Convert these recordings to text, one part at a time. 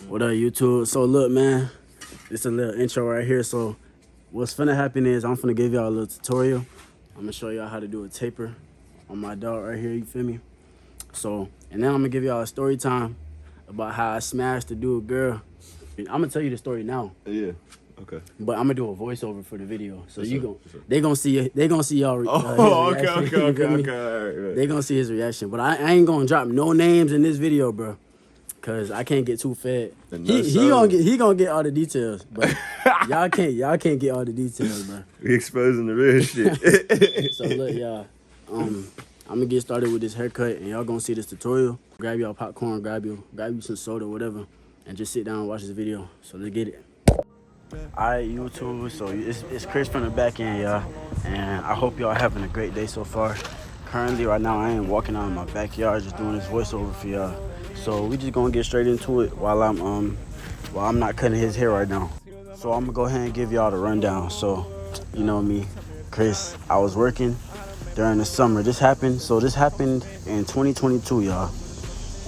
What up, YouTube? So look, man, it's a little intro right here. So what's finna happen is I'm finna give y'all a little tutorial. I'm gonna show y'all how to do a taper on my dog right here, you feel me? So, and then I'm gonna give y'all a story time about how I smashed the dude girl. I'm gonna tell you the story now. Yeah. Okay. But I'm gonna do a voiceover for the video. So Yes, you sir. gon' Yes, sir. they gonna see y'all his Okay. reaction. Okay. You Okay. feel me? Okay. All right. They gonna see his reaction. But I ain't gonna drop no names in this video, bro. Cause I can't get too fed. He gonna get all the details, but y'all can't get all the details, bro. We exposing the real shit. So look, y'all, I'm gonna get started with this haircut, and y'all gonna see this tutorial. Grab y'all popcorn, grab you some soda, whatever, and just sit down and watch this video. So let's get it. Alright, YouTube. So it's Chris from the back end, y'all, and I hope y'all having a great day so far. Currently, right now, I am walking out in my backyard, just doing this voiceover for y'all. So we just gonna get straight into it while I'm not cutting his hair right now. So I'm gonna go ahead and give y'all the rundown. So, you know me, Chris, I was working during the summer. This happened in 2022, y'all.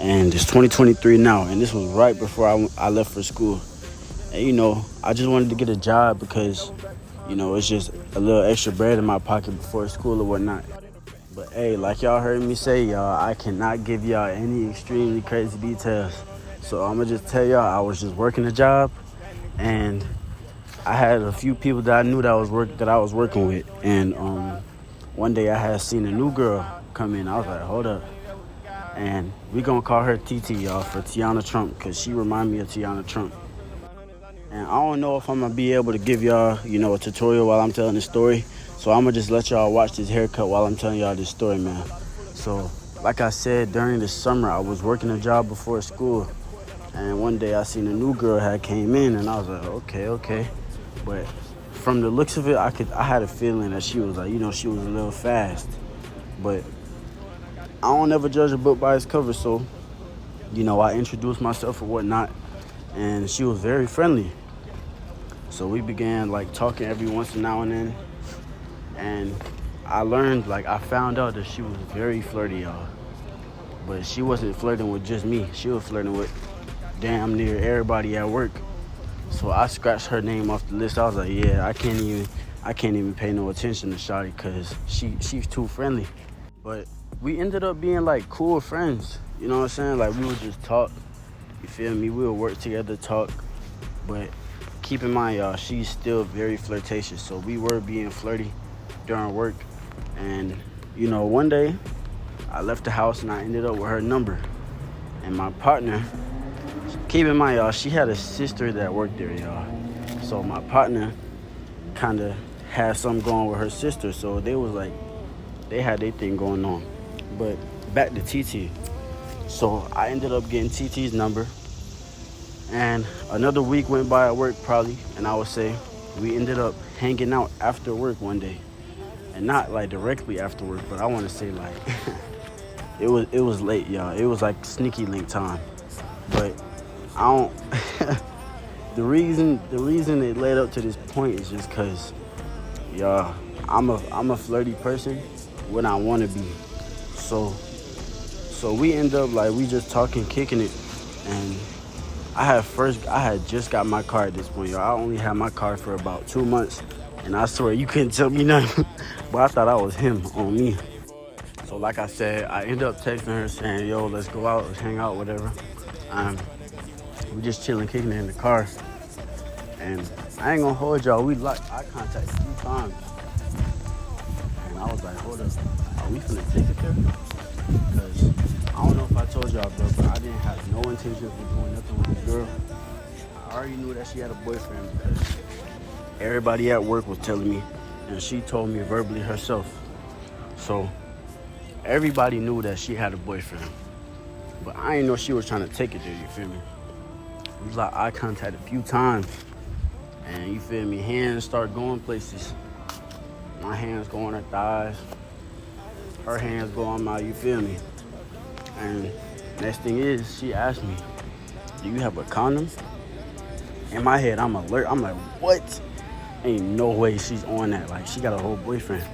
And it's 2023 now, and this was right before I left for school. And you know, I just wanted to get a job because, you know, it's just a little extra bread in my pocket before school or whatnot. But hey, like y'all heard me say, y'all, I cannot give y'all any extremely crazy details. So I'm gonna just tell y'all I was just working a job, and I had a few people that I knew that I was working with. And one day I had seen a new girl come in. I was like, hold up. And we gonna call her TT, y'all, for Tiana Trump, because she remind me of Tiana Trump. And I don't know if I'm gonna be able to give y'all, you know, a tutorial while I'm telling the story. So I'm gonna just let y'all watch this haircut while I'm telling y'all this story, man. So, like I said, during the summer, I was working a job before school. And one day I seen a new girl had came in, and I was like, okay. But from the looks of it, I had a feeling that she was like, you know, she was a little fast. But I don't ever judge a book by its cover, so, you know, I introduced myself or whatnot, and she was very friendly. So we began like talking every once now and then, and I found out that she was very flirty, y'all. But she wasn't flirting with just me. She was flirting with damn near everybody at work. So I scratched her name off the list. I was like, yeah, I can't even pay no attention to Shawty because she's too friendly. But we ended up being like cool friends. You know what I'm saying? Like we would just talk. You feel me? We would work together, talk. But keep in mind, y'all, she's still very flirtatious. So we were being flirty during work. And, you know, one day I left the house and I ended up with her number. And my partner, keep in mind, y'all, she had a sister that worked there, y'all. So my partner kind of had something going with her sister. So they had their thing going on. But back to TT. So I ended up getting TT's number. And another week went by at work probably, and I would say we ended up hanging out after work one day. And not like directly after work, but I want to say like it was late, y'all. It was like sneaky link time. But I don't the reason it led up to this point is just cause y'all, I'm a flirty person when I want to be. So we end up like we just talking, kicking it, and I had just got my car at this point, y'all. I only had my car for about 2 months, and I swear you couldn't tell me nothing. But I thought I was him on me. So like I said, I ended up texting her saying, yo, let's go out, let's hang out, whatever. We just chilling, kicking it in the car. And I ain't gonna hold y'all, we locked eye contact a few times. And I was like, hold up, are we finna take it there? Because I don't know if I told y'all, bro, but I didn't have no intentions of doing nothing with this girl. I already knew that she had a boyfriend because everybody at work was telling me, and she told me verbally herself. So everybody knew that she had a boyfriend, but I didn't know she was trying to take it there, you feel me? We locked eye contact a few times, and you feel me, hands start going places. My hands go on her thighs, her hands go on my, you feel me? And next thing is, she asked me, do you have a condom? In my head, I'm alert. I'm like, what? Ain't no way she's on that. Like, she got a whole boyfriend.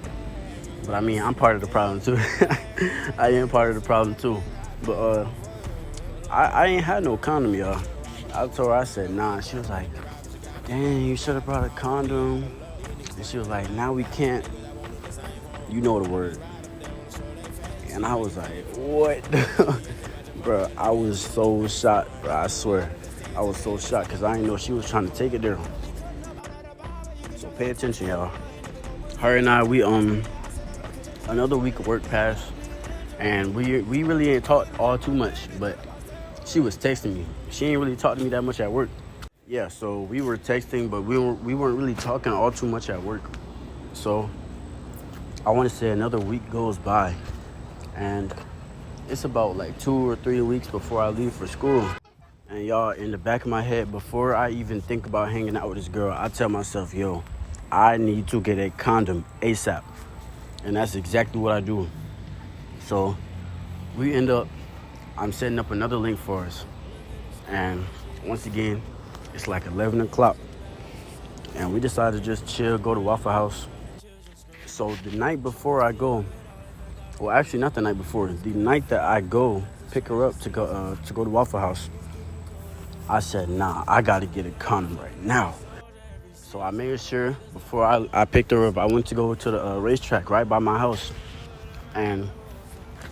But I mean, I'm part of the problem too. I am part of the problem too. But I ain't had no condom, y'all. I told her, I said, nah. She was like, dang, you should have brought a condom. And she was like, now we can't. You know the word. And I was like, what? Bro, I was so shocked, bro. I swear. I was so shocked because I didn't know she was trying to take it there. So pay attention, y'all. Her and I, we another week of work passed, and we really ain't talked all too much, but she was texting me. She ain't really talked to me that much at work. Yeah, so we were texting, but we weren't really talking all too much at work. So I want to say another week goes by, and it's about like 2 or 3 weeks before I leave for school. And y'all, in the back of my head, before I even think about hanging out with this girl, I tell myself, yo, I need to get a condom ASAP. And that's exactly what I do. So we end up, I'm setting up another link for us. And once again, it's like 11 o'clock. And we decided to just chill, go to Waffle House. So the night before I go, well, actually not the night before, the night that I go pick her up to go to Waffle House, I said, nah, I gotta get a condom right now. So I made sure before I picked her up, I went to go to the racetrack right by my house. And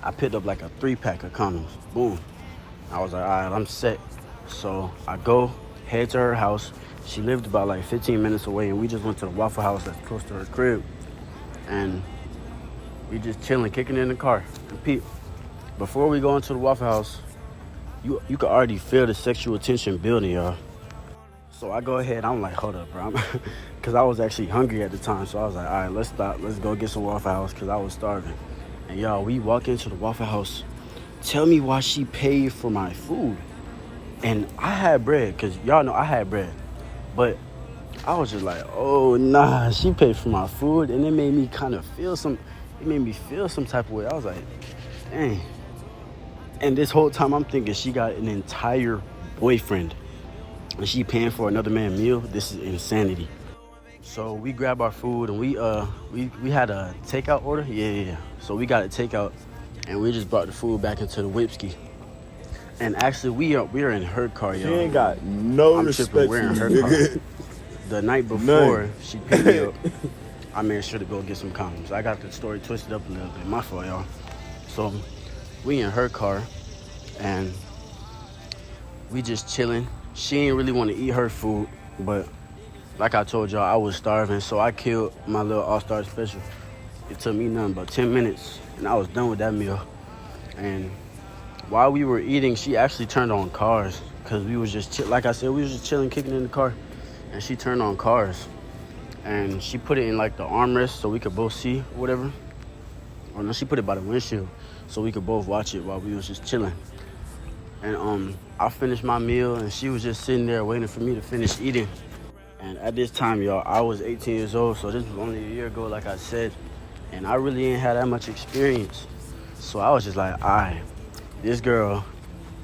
I picked up like a 3-pack of condoms. Boom. I was like, all right, I'm set. So I go, head to her house. She lived about like 15 minutes away, and we just went to the Waffle House that's close to her crib. And we just chilling, kicking in the car. And Pete, before we go into the Waffle House, you could already feel the sexual tension building, y'all. So I go ahead, I'm like, hold up, bro. Because I was actually hungry at the time. So I was like, all right, let's stop. Let's go get some Waffle House because I was starving. And y'all, we walk into the Waffle House. Tell me why she paid for my food. And I had bread, because y'all know I had bread. But I was just like, oh, nah, she paid for my food. And it made me kind of feel some type of way. I was like, dang. And this whole time I'm thinking she got an entire boyfriend. And she paying for another man's meal. This is insanity. So we grab our food and we had a takeout order. Yeah. So we got a takeout and we just brought the food back into the Whipski. And actually we are in her car, y'all. She ain't got no respect for we're in you, her nigga. car. The night before she picked me up, I made sure to go get some condoms. I got the story twisted up a little bit. My fault, y'all. So we in her car and we just chilling. She ain't really want to eat her food, but like I told y'all, I was starving, so I killed my little all-star special. It took me nothing but 10 minutes, and I was done with that meal. And while we were eating, she actually turned on Cars, because we was just, like I said, we was just chilling, kicking in the car, and she turned on Cars. And she put it in like the armrest so we could both see whatever. Or no, she put it by the windshield so we could both watch it while we was just chilling. And I finished my meal, and she was just sitting there waiting for me to finish eating. And at this time, y'all, I was 18 years old, so this was only a year ago, like I said. And I really ain't had that much experience. So I was just like, all right, this girl,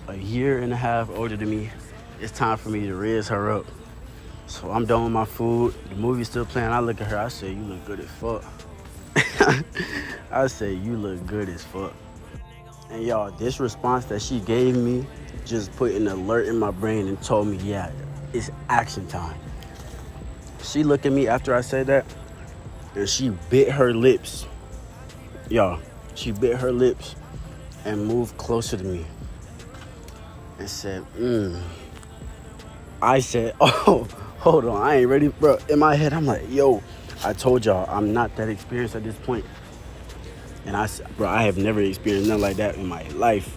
a year and a half older than me, it's time for me to raise her up. So I'm done with my food. The movie's still playing. I look at her, I say, you look good as fuck. I say, you look good as fuck. And y'all, this response that she gave me just put an alert in my brain and told me, yeah, it's action time. She looked at me after I said that, and she bit her lips. Y'all, she bit her lips and moved closer to me and said, I said, oh, hold on, I ain't ready, bro. In my head, I'm like, yo, I told y'all I'm not that experienced at this point. And I said, bro, I have never experienced nothing like that in my life.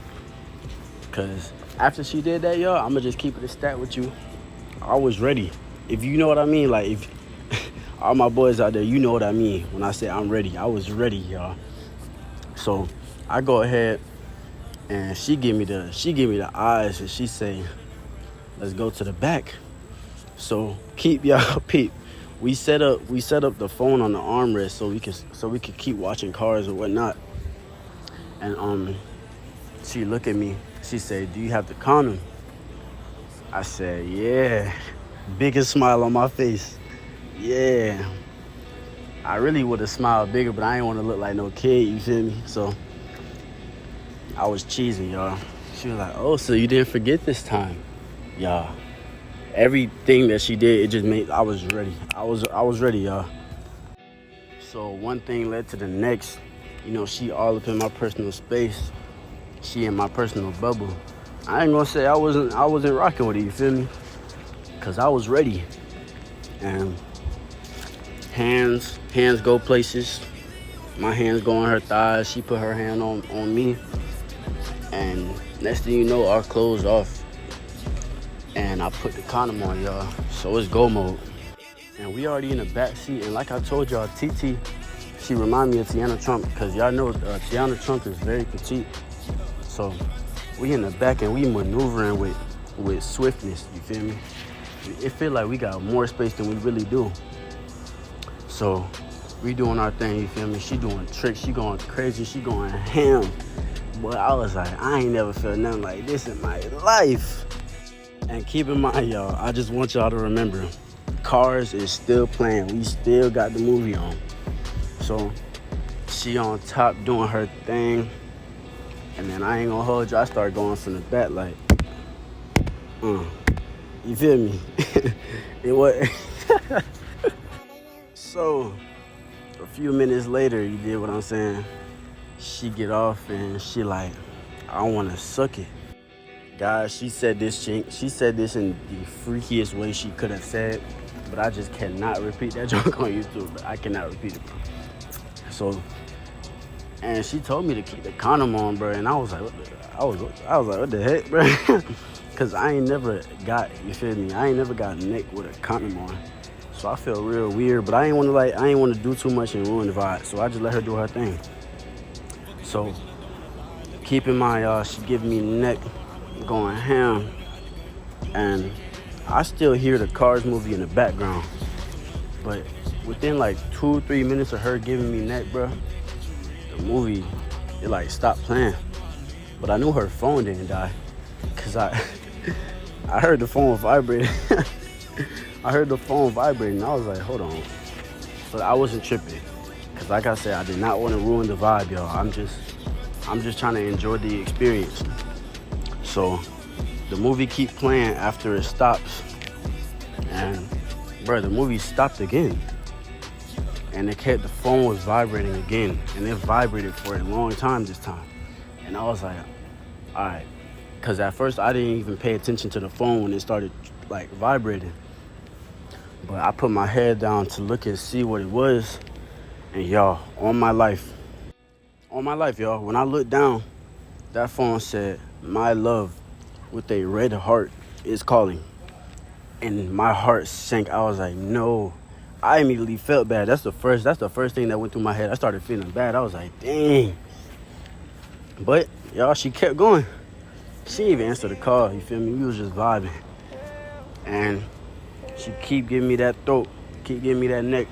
Because after she did that, y'all, I'm going to just keep it a stat with you. I was ready. If you know what I mean, like, if all my boys out there, you know what I mean when I say I'm ready. I was ready, y'all. So I go ahead and she give me the eyes and she say, let's go to the back. So peep. We set up the phone on the armrest so we could keep watching cars and whatnot. And she looked at me. She said, "Do you have the condom?" I said, "Yeah." Biggest smile on my face. Yeah. I really would have smiled bigger, but I didn't want to look like no kid. You feel me? So I was cheesing, y'all. She was like, "Oh, so you didn't forget this time?" Y'all, everything that she did, it just made, I was ready. I was ready, y'all. So one thing led to the next. You know, she all up in my personal space. She in my personal bubble. I ain't gonna say I wasn't rocking with it, you feel me? Cause I was ready. And hands go places. My hands go on her thighs. She put her hand on me. And next thing you know, our clothes off. And I put the condom on, y'all. So it's go mode. And we already in the back seat. And like I told y'all, TT, she remind me of Tiana Trump. Because y'all know Tiana Trump is very petite. So we in the back and we maneuvering with swiftness, you feel me? It feel like we got more space than we really do. So we doing our thing, you feel me? She doing tricks, she going crazy, she going ham. Boy, I was like, I ain't never felt nothing like this in my life. And keep in mind, y'all, I just want y'all to remember, Cars is still playing. We still got the movie on. So she on top doing her thing. And then I ain't gonna hold you. I start going from the back like, you feel me? It was. So a few minutes later, you did what I'm saying. She get off and she like, I want to suck it. Guys, she said this in the freakiest way she could have said, but I just cannot repeat that joke on YouTube. But I cannot repeat it. So. And she told me to keep the condom on, bro. And I was like, what the heck, bro? Cause I ain't never got, you feel me? I ain't never got neck with a condom on. So I feel real weird, but I ain't want to do too much and ruin the vibe. So I just let her do her thing. So keep in mind, y'all, she giving me neck going ham. And I still hear the Cars movie in the background. But within like 2-3 minutes of her giving me neck, bro, movie, it like stopped playing. But I knew her phone didn't die, cause I heard the phone vibrating. I heard the phone vibrating. I was like, hold on. But I wasn't tripping, cause like I said, I did not want to ruin the vibe, y'all. I'm just trying to enjoy the experience. So the movie keep playing after it stops, and bro, the movie stopped again. And the phone was vibrating again. And it vibrated for a long time this time. And I was like, all right. Because at first I didn't even pay attention to the phone when it started like vibrating. But I put my head down to look and see what it was. And y'all, on my life, y'all, when I looked down, that phone said, "My love with a red heart is calling." And my heart sank. I was like, no. I immediately felt bad. That's the first thing that went through my head. I started feeling bad. I was like, dang. But y'all, she kept going. She didn't even answer the call, you feel me? We was just vibing. And she keep giving me that throat, keep giving me that neck.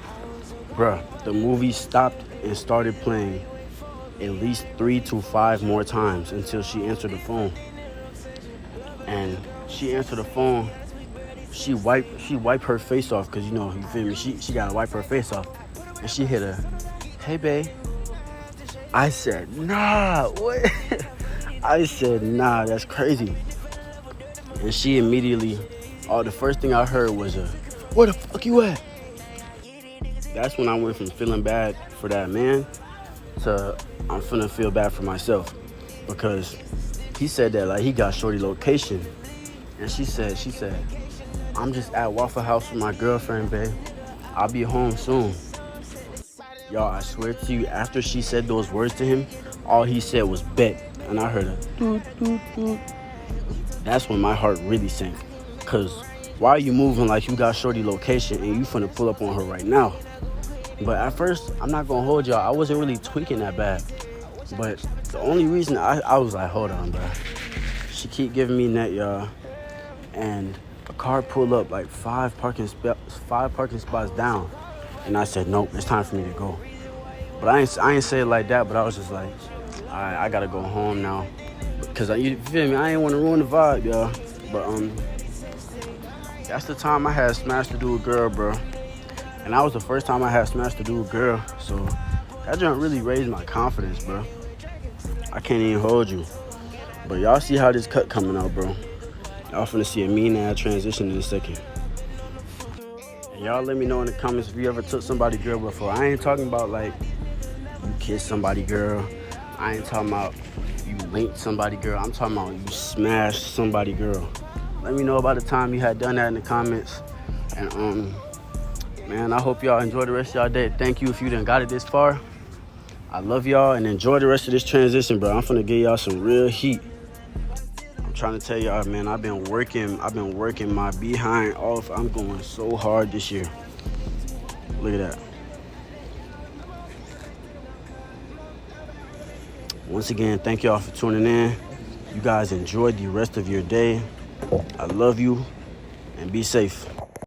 Bruh, the movie stopped and started playing at least 3 to 5 more times until she answered the phone. And she answered the phone. She wiped her face off, cause you feel me. She gotta wipe her face off, and she hit her. Hey, babe. I said, nah. What? I said, nah. That's crazy. And she immediately, the first thing I heard was where the fuck you at? That's when I went from feeling bad for that man to I'm finna feel bad for myself, because he said that like he got shorty location, and she said. I'm just at Waffle House with my girlfriend, babe. I'll be home soon. Y'all, I swear to you, after she said those words to him, all he said was bet. And I heard a doot, doot, doot. That's when my heart really sank. Cause why are you moving like you got shorty location and you finna pull up on her right now? But at first, I'm not gonna hold y'all, I wasn't really tweaking that bad. But the only reason I was like, hold on, bro. She keep giving me net, y'all. And a car pulled up like 5 parking spots down, and I said, nope, it's time for me to go. But I ain't say it like that, but I was just like, all right, I gotta go home now, because you feel me, I ain't want to ruin the vibe, y'all. But that's the time I had smashed to do a girl, bro, and that was the first time I had smashed to do a girl, so that joint really raised my confidence, bro. I can't even hold you. But y'all see how this cut coming out, bro. Y'all finna see a mean-ass transition in a second. And y'all let me know in the comments if you ever took somebody girl before. I ain't talking about like you kissed somebody girl. I ain't talking about you linked somebody girl. I'm talking about you smashed somebody girl. Let me know about the time you had done that in the comments. And man, I hope y'all enjoy the rest of y'all day. Thank you if you done got it this far. I love y'all and enjoy the rest of this transition, bro. I'm finna give y'all some real heat. I'm trying to tell y'all, man, I've been working my behind off. I'm going so hard this year. Look at that. Once again, thank y'all for tuning in. You guys enjoy the rest of your day. I love you and be safe.